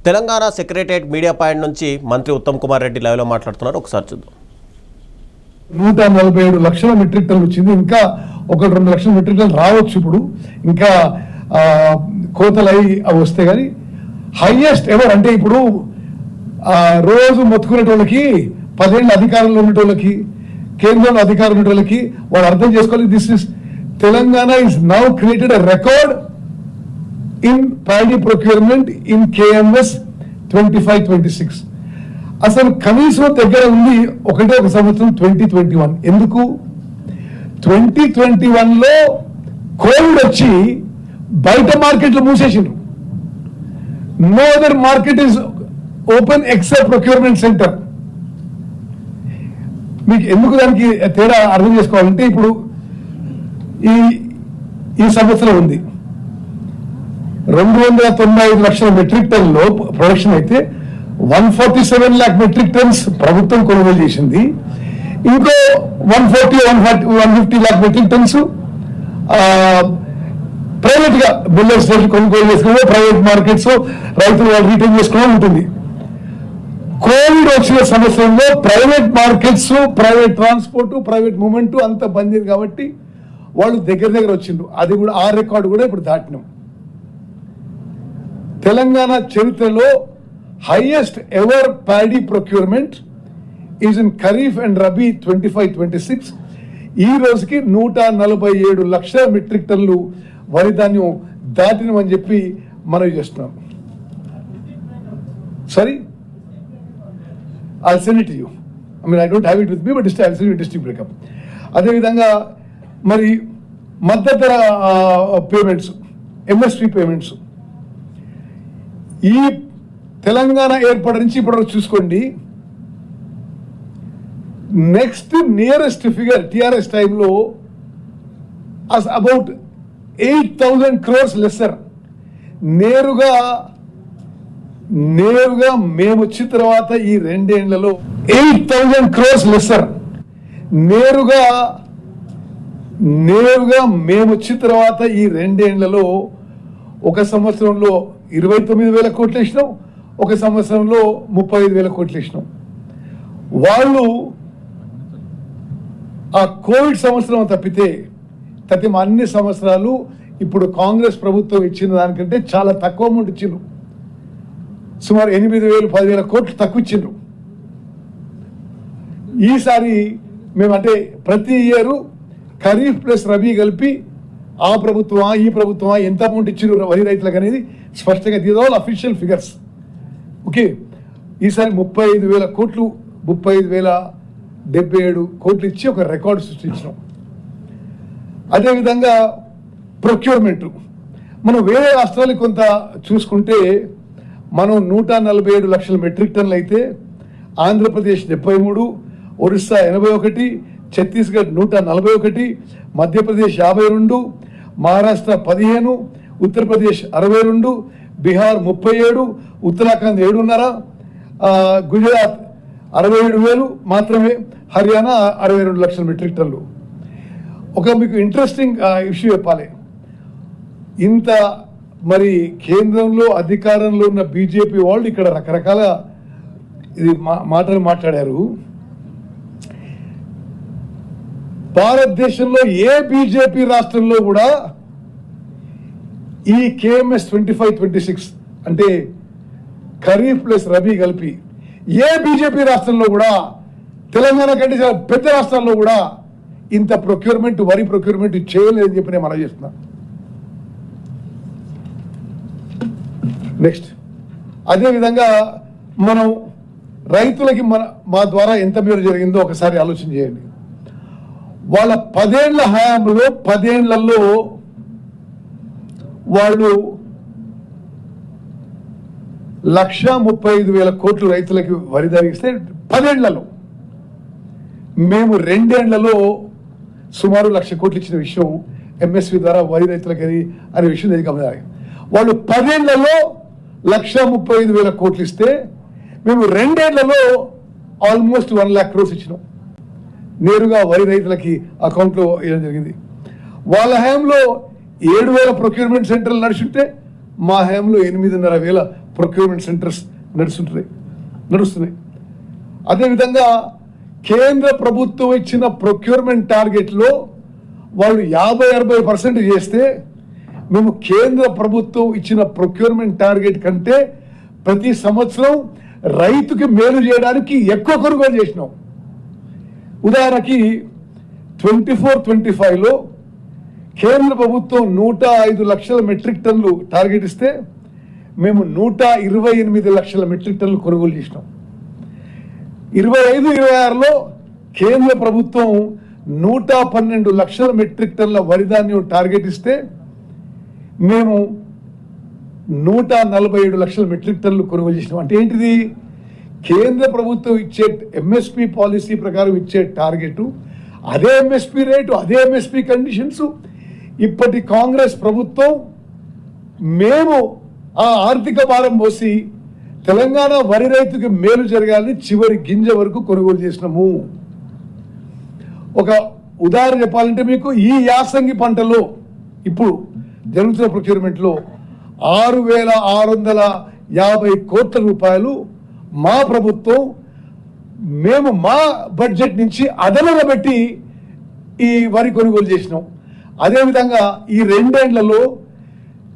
Telangana secretariat media point నుంచి మంత్రి ఉత్తమ్ కుమార్ రెడ్డి లైవ్లో మాట్లాడుతున్నారు. ఒకసారి చూద్దాం. 147 లక్షల మెట్రిక్ టన్నులు వచ్చింది. ఇంకా 1-2 లక్షల మెట్రిక్ టన్నులు రావచ్చు. ఇప్పుడు ఇంకా కోతలు అవి వస్తే కానీ హైయెస్ట్ ఎవర్ అంటే ఇప్పుడు రోజు మొత్తుకునేటోళ్ళకి 10 ఏళ్ళ అధికారంలో ఉండేటోళ్ళకి కేంద్రంలో అధికారం ఉండేటోళ్ళకి వాళ్ళు అర్థం చేసుకోవాలి. This is Telangana is now created a record in paddy procurement in KMS 25-26. అసలు కనీసం దగ్గర ఉంది ఒకటే ఒక సంవత్సరం 2021. ఎందుకు 2021లో కోవిడ్ వచ్చి బయట మార్కెట్లు మూసేసిండ్రు. No other market is open except procurement centre. మీకు ఎందుకు దానికి తేడా అర్థం చేసుకోవాలంటే ఇప్పుడు ఈ సంవత్సరం ఉంది 295 లక్షల మెట్రిక్ టన్నులో ప్రొడక్షన్ అయితే 147 lakh మెట్రిక్ టన్స్ ప్రభుత్వం కొనుగోలు చేసింది. ఇంకో 150 lakh మెట్రిక్ టన్స్ ప్రైవేట్ గా బిల్డర్స్ కొనుగోలు చేసుకుని ప్రైవేట్ మార్కెట్స్ రైతులు వాళ్ళు రీటైల్ చేసుకోవడం ఉంటుంది. కోవిడ్ వచ్చిన సంవత్సరంలో private markets, private transport, private movement అంత బంద్ కాబట్టి వాళ్ళు దగ్గర వచ్చిండ్రు. అది కూడా ఆ రికార్డు కూడా ఇప్పుడు దాటినాం. తెలంగాణ చరిత్రలో highest ever paddy procurement is in kharif and rabi 25-26. ఈ రోజుకి 147 లక్షల మెట్రిక్ టన్నులు వరి ధాన్యం దాటినమని చెప్పి మనవి చేస్తున్నాం. Sorry, I'll send it to you. I mean, I don't have it with me, but I'll send you district breakup. అదేవిధంగా మరి మద్దతు పేమెంట్స్, MSP పేమెంట్స్ ఈ తెలంగాణ ఏర్పడి నుంచి ఇప్పుడు చూసుకోండి. నెక్స్ట్ నియరెస్ట్ ఫిగర్ TRS టైంలో అబౌట్ 8,000 crores లెస్సర్. నేరుగా మేము వచ్చిన తర్వాత ఈ 2 ఏళ్లలో 8,000 crores లెస్సర్. నేరుగా మేము వచ్చిన తర్వాత ఈ 2 ఏళ్లలో ఒక సంవత్సరంలో 29,000 కోట్లు వేసినాం, ఒక సంవత్సరంలో 35,000 కోట్లు వేసినాం. వాళ్ళు ఆ కోవిడ్ సంవత్సరం తప్పితే అన్ని సంవత్సరాలు ఇప్పుడు కాంగ్రెస్ ప్రభుత్వం ఇచ్చిన దానికంటే చాలా తక్కువ అమౌంట్ ఇచ్చిండ్రు. సుమారు 8,000-10,000 కోట్లు తక్కువ ఇచ్చిండ్రు. ఈసారి మేమంటే ప్రతి ఇయర్ ఖరీఫ్ ప్లస్ రబీ కలిపి ఆ ప్రభుత్వమా ఈ ప్రభుత్వమా ఎంత అమౌంట్ ఇచ్చిండ్రు వరి రైతులకు అనేది స్పష్టంగా these all official figures. Okay, ఈసారి 35,000 కోట్లు 35,077 కోట్లు ఇచ్చి ఒక రికార్డు సృష్టించినాం. అదేవిధంగా ప్రొక్యూర్మెంట్ మనం వేరే రాష్ట్రాలు కొంత చూసుకుంటే మనం 147 లక్షల మెట్రిక్ టన్నులు అయితే ఆంధ్రప్రదేశ్ 73, ఒరిస్సా 81, ఛత్తీస్గఢ్ 141, మధ్యప్రదేశ్ 52, మహారాష్ట్ర 15, ఉత్తరప్రదేశ్ 62, బీహార్ 37, ఉత్తరాఖండ్ 7.5, గుజరాత్ 67,000 మాత్రమే, హర్యానా 62 లక్షల మెట్రిక్ టన్నులు. ఒక మీకు ఇంట్రెస్టింగ్ ఇష్యూ చెప్పాలి. ఇంత మరి కేంద్రంలో అధికారంలో ఉన్న బీజేపీ వాళ్ళు ఇక్కడ రకరకాల ఇది మాటలు మాట్లాడారు. భారతదేశంలో ఏ బీజేపీ రాష్ట్రంలో కూడా ఈ KMS 25-26 అంటే ఖరీఫ్ ప్లస్ రబీ కలిపి ఏ బీజేపీ రాష్ట్రంలో కూడా తెలంగాణ కంటే చాలా పెద్ద రాష్ట్రాల్లో కూడా ఇంత ప్రొక్యూర్మెంట్ వరి ప్రొక్యూర్మెంట్ చేయలేదని చెప్పి నేను మనవి చేస్తున్నా. నెక్స్ట్, అదేవిధంగా మనం రైతులకి మా ద్వారా ఎంత మేలు జరిగిందో ఒకసారి ఆలోచన చేయండి. వాళ్ళ 10 ఏళ్ల హయాంలో 10 ఏళ్లలో వాళ్ళు 135,000 కోట్లు రైతులకి వరి ధరిస్తే 10 ఏళ్లలో, మేము 2 ఏళ్లలో సుమారు 1,00,000 కోట్లు ఇచ్చిన విషయం MSP ద్వారా వరి రైతులకి అనే విషయం నేను గమనించాలి. వాళ్ళు 10 ఏళ్లలో 135,000 కోట్లు ఇస్తే మేము 2 ఏళ్లలో ఆల్మోస్ట్ 1 lakh crores ఇచ్చినాం. నేరుగా వరి రైతులకి అకౌంట్లో వేయడం జరిగింది. వాళ్ళ హయాంలో 7,000 ప్రొక్యూర్మెంట్ సెంటర్లు నడుచుంటే మా హయాంలో 8,500 ప్రొక్యూర్మెంట్ సెంటర్స్ నడుస్తున్నాయి. అదేవిధంగా కేంద్ర ప్రభుత్వం ఇచ్చిన ప్రొక్యూర్మెంట్ టార్గెట్లో వాళ్ళు 50-60% చేస్తే మేము కేంద్ర ప్రభుత్వం ఇచ్చిన ప్రొక్యూర్మెంట్ టార్గెట్ కంటే ప్రతి సంవత్సరం రైతుకి మేలు చేయడానికి ఎక్కువ కొనుగోలు చేసినాం. ఉదాహరణకి 24-25లో కేంద్ర ప్రభుత్వం 105 లక్షల మెట్రిక్ టన్నులు టార్గెట్ ఇస్తే మేము 128 లక్షల మెట్రిక్ టన్నులు కొనుగోలు చేసినాం. 25-26లో కేంద్ర ప్రభుత్వం 112 లక్షల మెట్రిక్ టన్నుల వరి ధాన్యం టార్గెట్ ఇస్తే మేము 147 లక్షల మెట్రిక్ టన్నులు కొనుగోలు చేసినాం. అంటే ఏంటిది? కేంద్ర ప్రభుత్వం ఇచ్చే ఎంఎస్పి పాలసీ ప్రకారం ఇచ్చే టార్గెట్, అదే ఎంఎస్పి రేటు, అదే ఎంఎస్పి కండిషన్స్. ఇప్పటి కాంగ్రెస్ ప్రభుత్వం మేము ఆ ఆర్థిక భారం మోసి తెలంగాణ వరి రైతుకి మేలు జరగాలని చివరి గింజ వరకు కొనుగోలు చేసినాము. ఒక ఉదాహరణ చెప్పాలంటే మీకు, ఈ యాసంగి పంటలో ఇప్పుడు జరుగుతున్న ప్రొక్యూర్మెంట్లో 6,650 కోట్ల రూపాయలు మా ప్రభుత్వం మేము మా బడ్జెట్ నుంచి అదనంగా పెట్టి ఈ వరి కొనుగోలు చేసినాం. అదేవిధంగా ఈ 2 ఏళ్లలో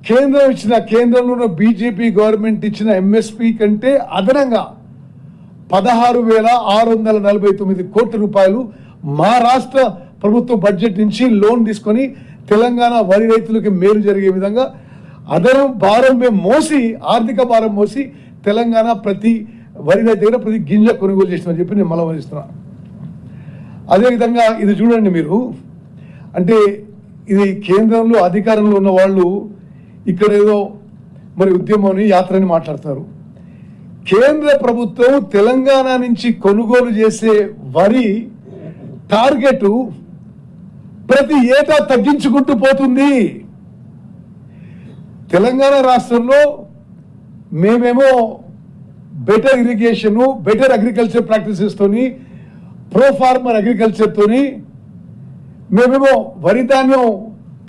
కేంద్రంలో ఉన్న బీజేపీ గవర్నమెంట్ ఇచ్చిన ఎంఎస్పి కంటే అదనంగా 16,649 కోట్ల రూపాయలు మా రాష్ట్ర ప్రభుత్వ బడ్జెట్ నుంచి లోన్ తీసుకొని తెలంగాణ వరి రైతులకి మేలు జరిగే విధంగా అదనం భారం మేము మోసి, ఆర్థిక భారం మోసి తెలంగాణ ప్రతి వరి రైతు దగ్గర ప్రతి గింజ కొనుగోలు చేసినామని చెప్పి నేను మళ్ళీ. అదేవిధంగా ఇది చూడండి మీరు, అంటే ఇది కేంద్రంలో అధికారంలో ఉన్న వాళ్ళు ఇక్కడ ఏదో మరి ఉద్యమం యాత్రని మాట్లాడతారు. కేంద్ర ప్రభుత్వం తెలంగాణ నుంచి కొనుగోలు చేసే వరి టార్గెట్ ప్రతి ఏటా తగ్గించుకుంటూ పోతుంది. తెలంగాణ రాష్ట్రంలో మేమేమో better irrigation, better agriculture practices తోని, ప్రో ఫార్మర్ అగ్రికల్చర్ తోని మేమేమో వరి ధాన్యం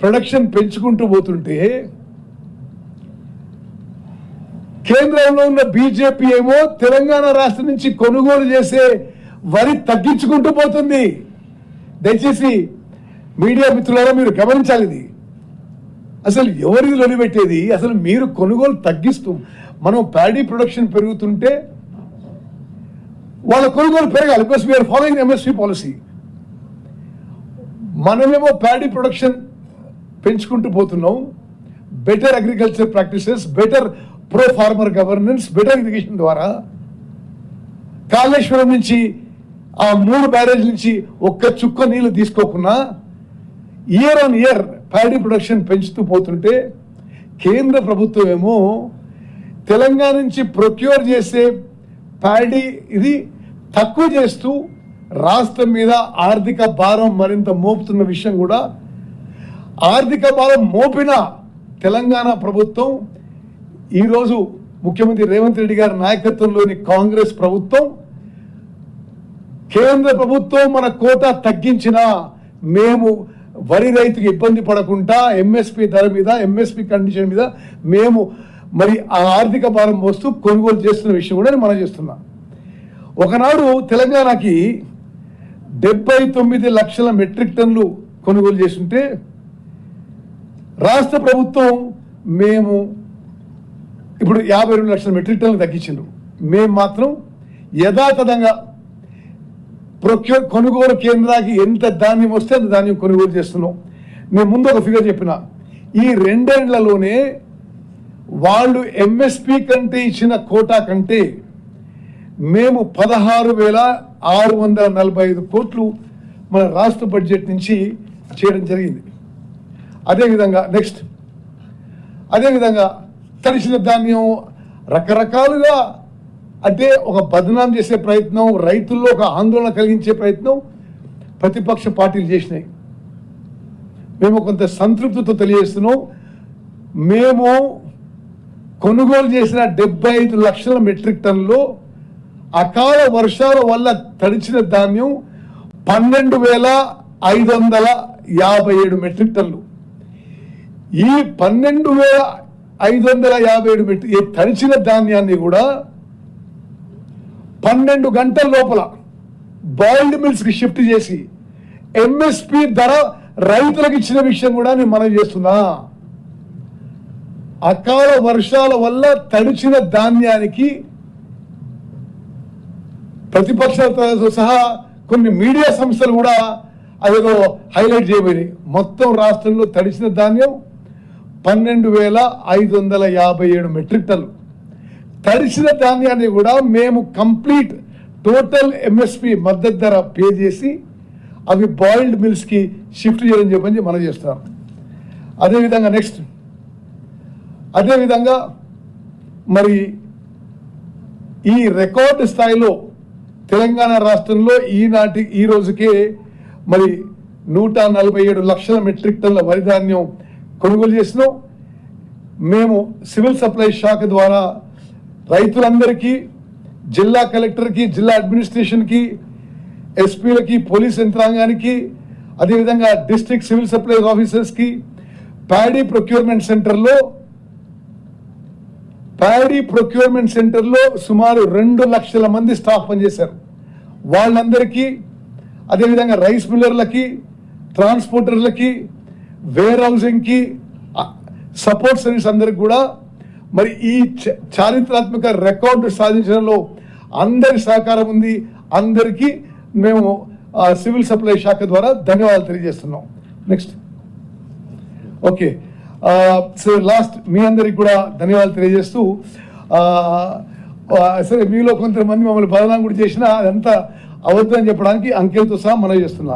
ప్రొడక్షన్ పెంచుకుంటూ పోతుంటే కేంద్రంలో ఉన్న బీజేపీ ఏమో తెలంగాణ రాష్ట్రం నుంచి కొనుగోలు చేసే వరి తగ్గించుకుంటూ పోతుంది. దయచేసి మీడియా మిత్రులారా మీరు గమనించాలి. ఇది అసలు ఎవరిది లొలిపెట్టేది? అసలు మీరు కొనుగోలు తగ్గిస్తూ, మనం ప్యాడీ ప్రొడక్షన్ పెరుగుతుంటే వాళ్ళ కొనుగోలు పెరగాలి. Because we are following MSP policy. మనమేమో ప్యాడీ ప్రొడక్షన్ పెంచుకుంటూ పోతున్నాం. Better agriculture practices, better pro farmer governance, better irrigation ద్వారా కాళేశ్వరం నుంచి ఆ 3 బ్యారేజ్ నుంచి ఒక్క చుక్క నీళ్లు తీసుకోకుండా year on year paddy production పెంచుతూ పోతుంటే కేంద్ర ప్రభుత్వం ఏమో తెలంగాణ నుంచి ప్రొక్యూర్ చేసే ప్యాడీ ఇది తక్కువ చేస్తూ రాష్ట్రం మీద ఆర్థిక భారం మరింత మోపుతున్న విషయం కూడా, ఆర్థిక భారం మోపిన తెలంగాణ ప్రభుత్వం ఈరోజు ముఖ్యమంత్రి రేవంత్ రెడ్డి గారి నాయకత్వంలోని కాంగ్రెస్ ప్రభుత్వం, కేంద్ర ప్రభుత్వం మన కోటా తగ్గించినా మేము వరి రైతుకి ఇబ్బంది పడకుండా ఎంఎస్పి ధర మీద, ఎంఎస్పి కండిషన్ మీద మేము మరి ఆ ఆర్థిక భారం మోస్తూ కొనుగోలు చేస్తున్న విషయం కూడా మనం చేస్తున్నాం. ఒకనాడు తెలంగాణకి 79 లక్షల మెట్రిక్ టన్నులు కొనుగోలు చేస్తుంటే రాష్ట్ర ప్రభుత్వం మేము ఇప్పుడు 52 లక్షల మెట్రిక్ టన్నులు తగ్గించిండ్రు. మేము మాత్రం యథాతథంగా కొనుగోలు కేంద్రానికి ఎంత ధాన్యం వస్తే అంత ధాన్యం కొనుగోలు చేస్తున్నాం. నేను ముందు ఒక ఫిగర్ చెప్పిన, ఈ 2 ఏళ్లలోనే వాళ్ళు ఎంఎస్పి కంటే ఇచ్చిన కోటా కంటే మేము 16,645 కోట్లు మన రాష్ట్ర బడ్జెట్ నుంచి చేయడం జరిగింది. అదేవిధంగా అదేవిధంగా తడిసిన ధాన్యం రకరకాలుగా, అంటే ఒక బదనాం చేసే ప్రయత్నం, రైతుల్లో ఒక ఆందోళన కలిగించే ప్రయత్నం ప్రతిపక్ష పార్టీలు చేసినాయి. మేము కొంత సంతృప్తితో తెలియజేస్తున్నాం. మేము కొనుగోలు చేసిన 75 లక్షల మెట్రిక్ టన్నులో అకాల వర్షాల వల్ల తడిచిన ధాన్యం 12,557 మెట్రిక్ టన్నులు. ఈ 557 మెట్రిక్ ఈ తడిచిన ధాన్యాన్ని కూడా 12 గంటల లోపల బాయిల్డ్ మిల్స్కి షిఫ్ట్ చేసి ఎంఎస్పి ధర రైతులకు ఇచ్చిన విషయం కూడా నేను మనం చేస్తున్నా. అకాల వర్షాల వల్ల తడిచిన ధాన్యానికి ప్రతిపక్షాలతో సహా కొన్ని మీడియా సంస్థలు కూడా అదేదో హైలైట్ చేయబోయినాయి. మొత్తం రాష్ట్రంలో తడిచిన ధాన్యం 12,557 మెట్రిక్ టన్నులు. తడిసిన ధాన్యాన్ని కూడా మేము కంప్లీట్ టోటల్ ఎంఎస్పి మద్దతు ధర పే చేసి అవి బాయిల్డ్ మిల్స్కి షిఫ్ట్ చేయడం చెప్పని మనం చేస్తున్నాం. అదేవిధంగా నెక్స్ట్ అదేవిధంగా మరి ఈ రికార్డు స్థాయిలో తెలంగాణ రాష్ట్రంలో ఈ రోజుకే మరి 147 లక్షల మెట్రిక్ టన్నుల వరి ధాన్యం కొనుగోలు చేసినాం. మేము సివిల్ సప్లై శాఖ ద్వారా రైతులందరికీ, జిల్లా కలెక్టర్కి, జిల్లా అడ్మినిస్ట్రేషన్కి, ఎస్పీలకి, పోలీస్ యంత్రాంగానికి, అదేవిధంగా డిస్ట్రిక్ట్ సివిల్ సప్లైస్ ఆఫీసర్స్కి ప్యాడీ ప్రొక్యూర్మెంట్ సెంటర్లో సుమారు 2 లక్షల మంది స్టాఫ్ పనిచేశారు. వాళ్ళందరికీ, అదేవిధంగా రైస్ మిల్లర్లకి, ట్రాన్స్పోర్టర్లకి, వేర్ హౌసింగ్కి, సపోర్ట్ సర్వీస్ అందరికి కూడా మరి ఈ చారిత్రాత్మక రికార్డు సాధించడంలో అందరి సహకారం ఉంది. అందరికీ మేము సివిల్ సప్లై శాఖ ద్వారా ధన్యవాదాలు తెలియజేస్తున్నాం. నెక్స్ట్ ఓకే, సో లాస్ట్ మీ అందరికి కూడా ధన్యవాదాలు తెలియజేస్తూ సరే మీలో కొంతమంది మమ్మల్ని బదనాం కూడా చేసినా అదంతా అవద్దని చెప్పడానికి అంకెలతో సహా మనం చేస్తున్నా.